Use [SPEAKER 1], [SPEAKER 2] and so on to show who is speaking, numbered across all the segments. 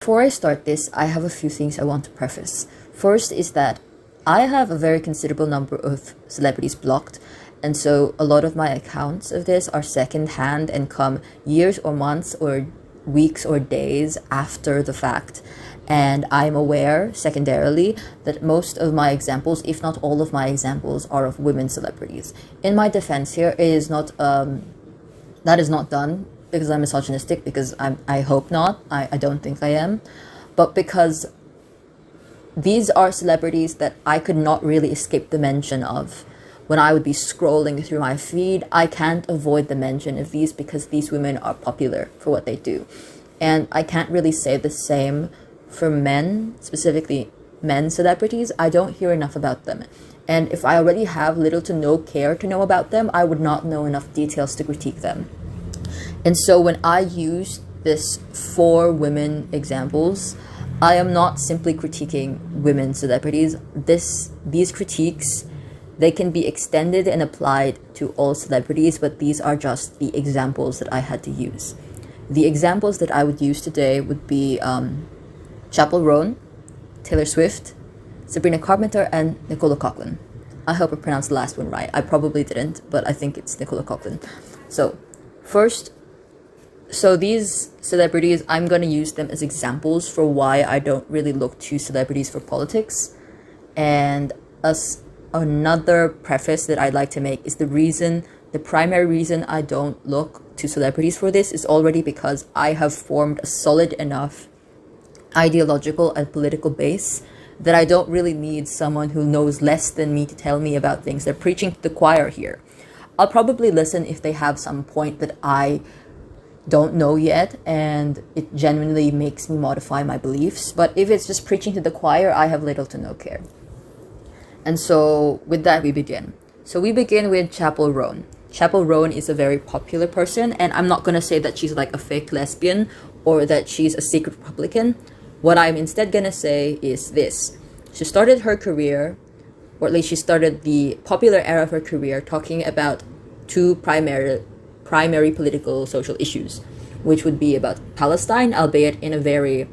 [SPEAKER 1] before I start this, I have a few things I want to preface. First is that I have a very considerable number of celebrities blocked, and so a lot of my accounts of this are secondhand and come years or months or weeks or days after the fact. And I'm aware, secondarily, that most of my examples, if not all of my examples, are of women celebrities. In my defense here, it is not that is not done because I'm misogynistic, because I hope not. I don't think I am. But because these are celebrities that I could not really escape the mention of. When I would be scrolling through my feed, I can't avoid the mention of these because these women are popular for what they do. And I can't really say the same for men, specifically men celebrities. I don't hear enough about them. And if I already have little to no care to know about them, I would not know enough details to critique them. And so when I use this 4 women examples, I am not simply critiquing women celebrities. These critiques, they can be extended and applied to all celebrities, but these are just the examples that I had to use. The examples that I would use today would be Chappell Roan, Taylor Swift, Sabrina Carpenter, and Nicola Coughlan. I hope I pronounced the last one right. I probably didn't, but I think it's Nicola Coughlan. So these celebrities, I'm going to use them as examples for why I don't really look to celebrities for politics. And another preface that I'd like to make is the primary reason I don't look to celebrities for this is already because I have formed a solid enough ideological and political base that I don't really need someone who knows less than me to tell me about things. They're preaching to the choir here. I'll probably listen if they have some point that I don't know yet and it genuinely makes me modify my beliefs. But if it's just preaching to the choir, I have little to no care. And so with that, we begin. So we begin with Chappell Roan. Chappell Roan is a very popular person, and I'm not going to say that she's like a fake lesbian or that she's a secret Republican. What I'm instead going to say is this. She started her career, or at least she started the popular era of her career, talking about 2 primary political social issues, which would be about Palestine, albeit in a very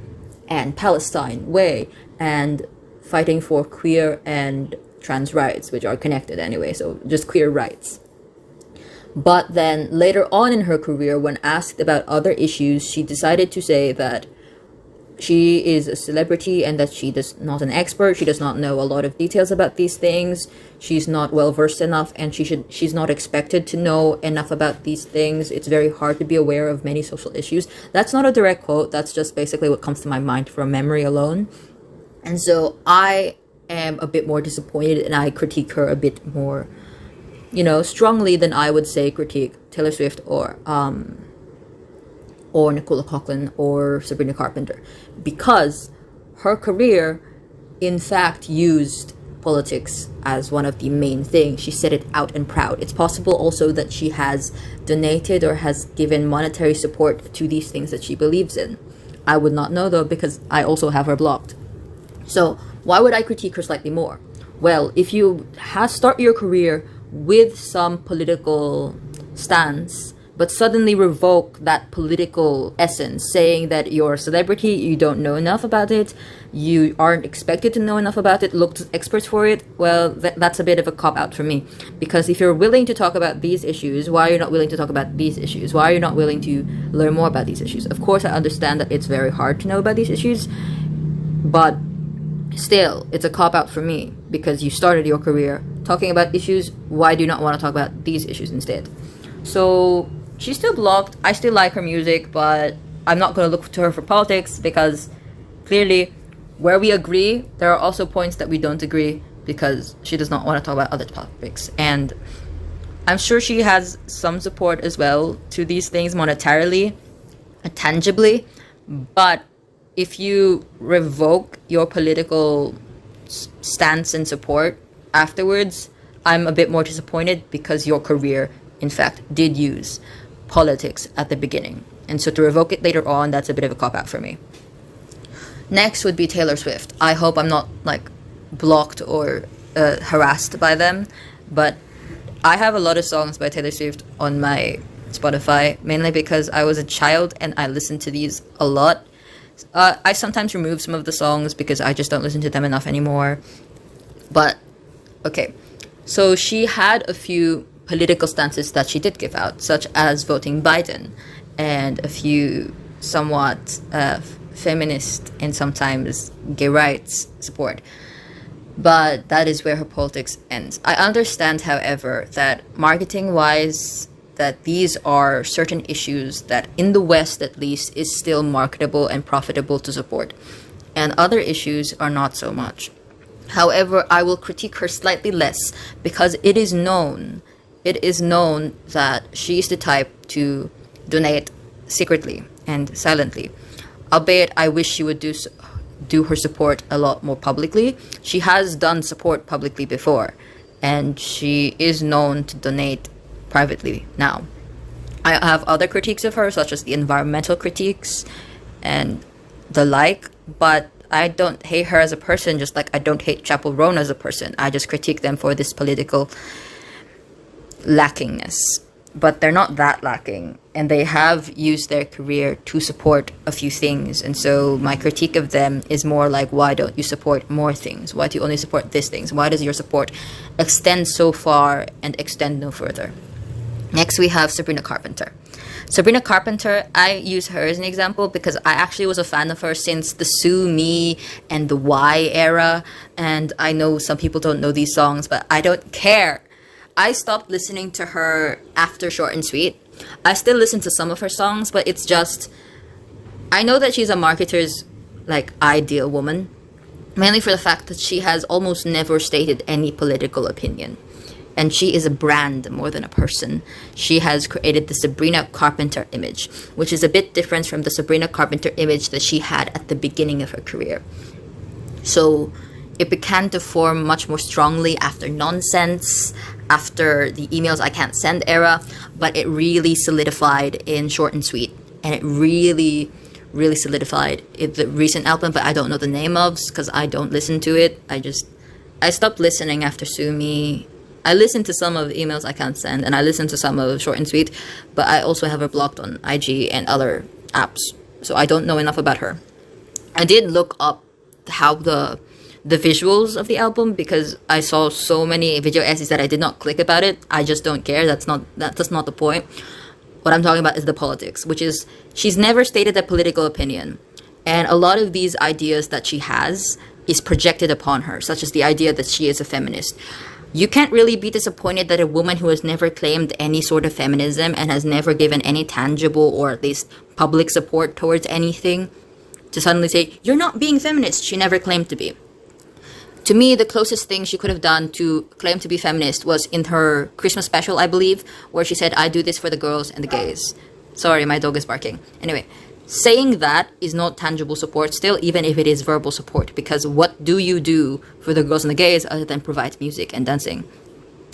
[SPEAKER 1] Palestine way, and fighting for queer and trans rights, which are connected anyway, so just queer rights. But then later on in her career, when asked about other issues, she decided to say that she is a celebrity and that she is not an expert. She does not know a lot of details about these things. She's not well versed enough, and she's not expected to know enough about these things. It's very hard to be aware of many social issues. That's not a direct quote. That's just basically what comes to my mind from memory alone. And so I am a bit more disappointed, and I critique her a bit more, strongly than I would say critique Taylor Swift or Nicola Coughlan or Sabrina Carpenter, because her career, in fact, used politics as one of the main things. She said it out and proud. It's possible also that she has donated or has given monetary support to these things that she believes in. I would not know, though, because I also have her blocked. So why would I critique her slightly more? Well, if you start your career with some political stance, but suddenly revoke that political essence, saying that you're a celebrity, you don't know enough about it, you aren't expected to know enough about it, look to experts for it, well, that's a bit of a cop-out for me. Because if you're willing to talk about these issues, why are you not willing to talk about these issues? Why are you not willing to learn more about these issues? Of course, I understand that it's very hard to know about these issues, but still, it's a cop-out for me, because you started your career talking about issues. Why do you not want to talk about these issues instead? So she's still blocked. I still like her music, but I'm not going to look to her for politics, because clearly where we agree, there are also points that we don't agree, because she does not want to talk about other topics. And I'm sure she has some support as well to these things monetarily, tangibly, but if you revoke your political stance and support afterwards, I'm a bit more disappointed, because your career, in fact, did use politics at the beginning. And so to revoke it later on, that's a bit of a cop-out for me. Next would be Taylor Swift. I hope I'm not blocked or harassed by them, but I have a lot of songs by Taylor Swift on my Spotify, mainly because I was a child and I listened to these a lot. I sometimes remove some of the songs because I just don't listen to them enough anymore. But okay, so she had a few political stances that she did give out, such as voting Biden, and a few somewhat feminist and sometimes gay rights support. But that is where her politics ends. I understand, however, that marketing wise, that these are certain issues that in the West at least is still marketable and profitable to support, and other issues are not so much. However, I will critique her slightly less because it is known that she is the type to donate secretly and silently. Albeit I wish she would do her support a lot more publicly. She has done support publicly before, and she is known to donate privately now. I have other critiques of her, such as the environmental critiques and the like, but I don't hate her as a person, just like I don't hate Chapel Roan as a person. I just critique them for this political lackingness. But they're not that lacking, and they have used their career to support a few things. And so my critique of them is more like, why don't you support more things? Why do you only support these things? Why does your support extend so far and extend no further? Next, we have Sabrina Carpenter. Sabrina Carpenter, I use her as an example because I actually was a fan of her since the Sue Me and the Why era. And I know some people don't know these songs, but I don't care. I stopped listening to her after Short and Sweet. I still listen to some of her songs, but it's just, I know that she's a marketer's like ideal woman, mainly for the fact that she has almost never stated any political opinion. And she is a brand more than a person. She has created the Sabrina Carpenter image, which is a bit different from the Sabrina Carpenter image that she had at the beginning of her career. So it began to form much more strongly after Nonsense, after the Emails I Can't Send era, but it really solidified in Short and Sweet. And it really solidified in the recent album, but I don't know the name of because I don't listen to it. I stopped listening after Sue Me. I listened to some of the Emails I Can't Send, and I listened to some of Short and Sweet, but I also have her blocked on IG and other apps, so I don't know enough about her. I did look up how the visuals of the album, because I saw so many video essays that I did not click about it. I just don't care. That's not the point. What I'm talking about is the politics, which is she's never stated a political opinion, and a lot of these ideas that she has is projected upon her, such as the idea that she is a feminist. You can't really be disappointed that a woman who has never claimed any sort of feminism and has never given any tangible or at least public support towards anything to suddenly say, you're not being feminist. She never claimed to be. To me, the closest thing she could have done to claim to be feminist was in her Christmas special, I believe, where she said, I do this for the girls and the gays. Sorry, my dog is barking. Anyway, saying that is not tangible support still, even if it is verbal support, because what do you do for the girls and the gays other than provide music and dancing?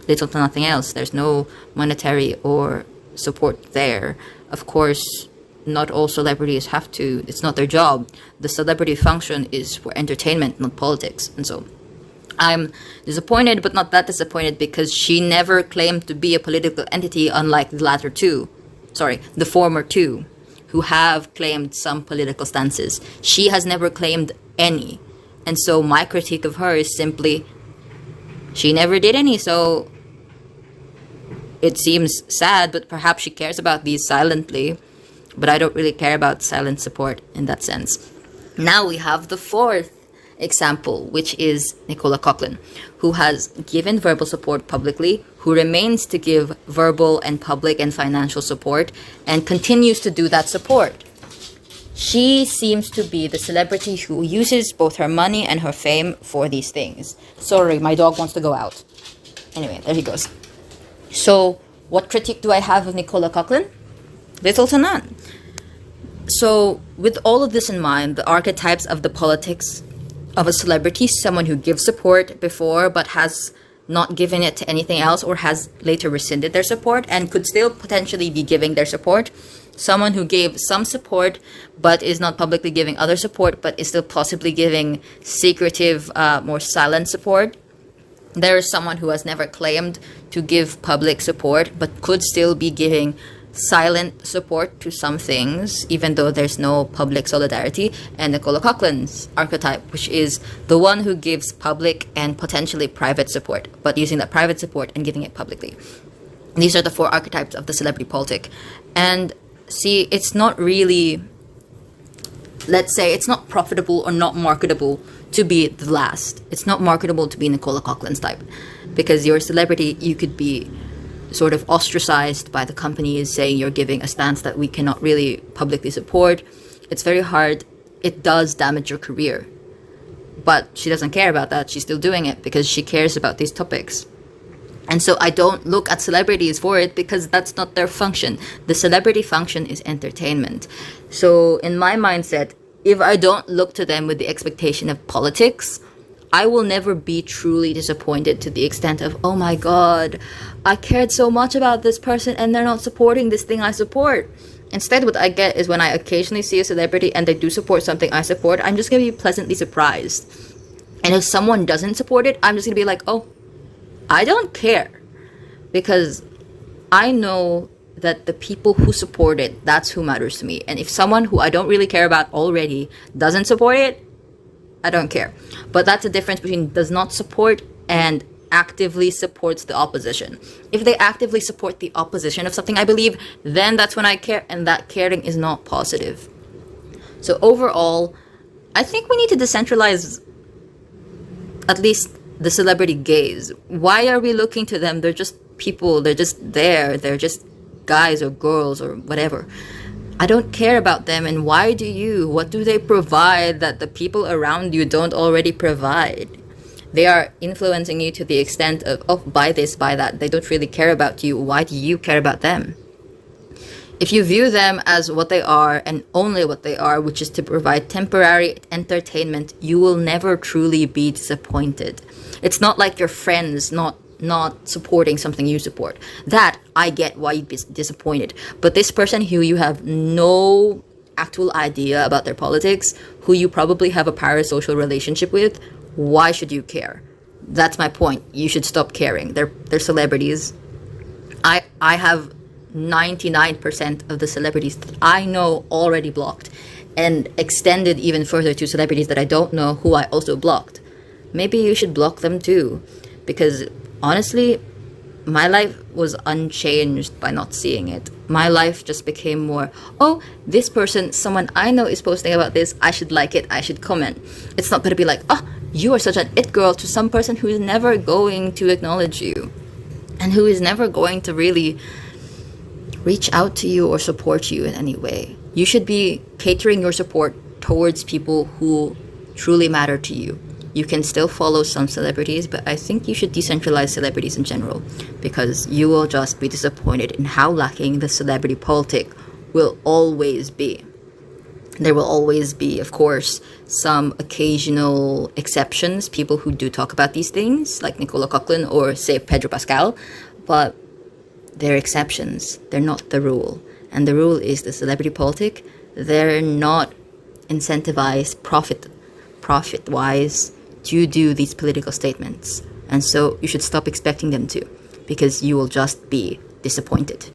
[SPEAKER 1] Little to nothing else. There's no monetary or support there. Of course, not all celebrities have to. It's not their job. The celebrity function is for entertainment, not politics. And so I'm disappointed, but not that disappointed, because she never claimed to be a political entity, unlike the former two, who have claimed some political stances. She has never claimed any. And so my critique of her is simply, she never did any, so it seems sad, but perhaps she cares about these silently. But I don't really care about silent support in that sense. Now we have the fourth example, which is Nicola Coughlan, who has given verbal support publicly, who remains to give verbal and public and financial support, and continues to do that support. She seems to be the celebrity who uses both her money and her fame for these things. Sorry, my dog wants to go out. Anyway, there he goes. So, what critique do I have of Nicola Coughlan? Little to none. So, with all of this in mind, the archetypes of the politics of a celebrity, someone who gives support before but has not given it to anything else, or has later rescinded their support and could still potentially be giving their support. Someone who gave some support but is not publicly giving other support, but is still possibly giving secretive, more silent support. There is someone who has never claimed to give public support but could still be giving silent support to some things, even though there's no public solidarity, and Nicola Coughlin's archetype, which is the one who gives public and potentially private support, but using that private support and giving it publicly. These are the four archetypes of the celebrity politic. And see, it's not really, let's say, it's not profitable or not marketable to be the last. It's not marketable to be Nicola Coughlin's type, because you're a celebrity, you could be sort of ostracized by the companies saying you're giving a stance that we cannot really publicly support. It's very hard. It does damage your career. But she doesn't care about that. She's still doing it because she cares about these topics. And so I don't look at celebrities for it, because that's not their function. The celebrity function is entertainment. So in my mindset, if I don't look to them with the expectation of politics, I will never be truly disappointed to the extent of, oh my god, I cared so much about this person and they're not supporting this thing I support. Instead, what I get is when I occasionally see a celebrity and they do support something I support, I'm just going to be pleasantly surprised. And if someone doesn't support it, I'm just going to be like, oh, I don't care. Because I know that the people who support it, that's who matters to me. And if someone who I don't really care about already doesn't support it, I don't care. But that's the difference between does not support and actively supports the opposition. If they actively support the opposition of something I believe, then that's when I care, and that caring is not positive. So overall, I think we need to decentralize at least the celebrity gaze. Why are we looking to them? They're just people, they're just there, they're just guys or girls or whatever. I don't care about them, and why do you? What do they provide that the people around you don't already provide? They are influencing you to the extent of, oh, buy this, buy that. They don't really care about you. Why do you care about them? If you view them as what they are and only what they are, which is to provide temporary entertainment, you will never truly be disappointed. It's not like your friends not supporting something you support. That, I get why you'd be disappointed. But this person who you have no actual idea about their politics, who you probably have a parasocial relationship with, why should you care? That's my point. You should stop caring. They're celebrities. I have 99% of the celebrities that I know already blocked, and extended even further to celebrities that I don't know who I also blocked. Maybe you should block them too, because honestly, my life was unchanged by not seeing it. My life just became more, oh, this person, someone I know is posting about this, I should like it, I should comment. It's not going to be like, oh, you are such an it girl to some person who is never going to acknowledge you and who is never going to really reach out to you or support you in any way. You should be catering your support towards people who truly matter to you. You can still follow some celebrities, but I think you should decentralize celebrities in general, because you will just be disappointed in how lacking the celebrity politic will always be. There will always be, of course, some occasional exceptions, people who do talk about these things, like Nicola Coughlin or, say, Pedro Pascal, but they're exceptions. They're not the rule. And the rule is the celebrity politic, they're not incentivized profit-wise to do these political statements. And so you should stop expecting them to, because you will just be disappointed.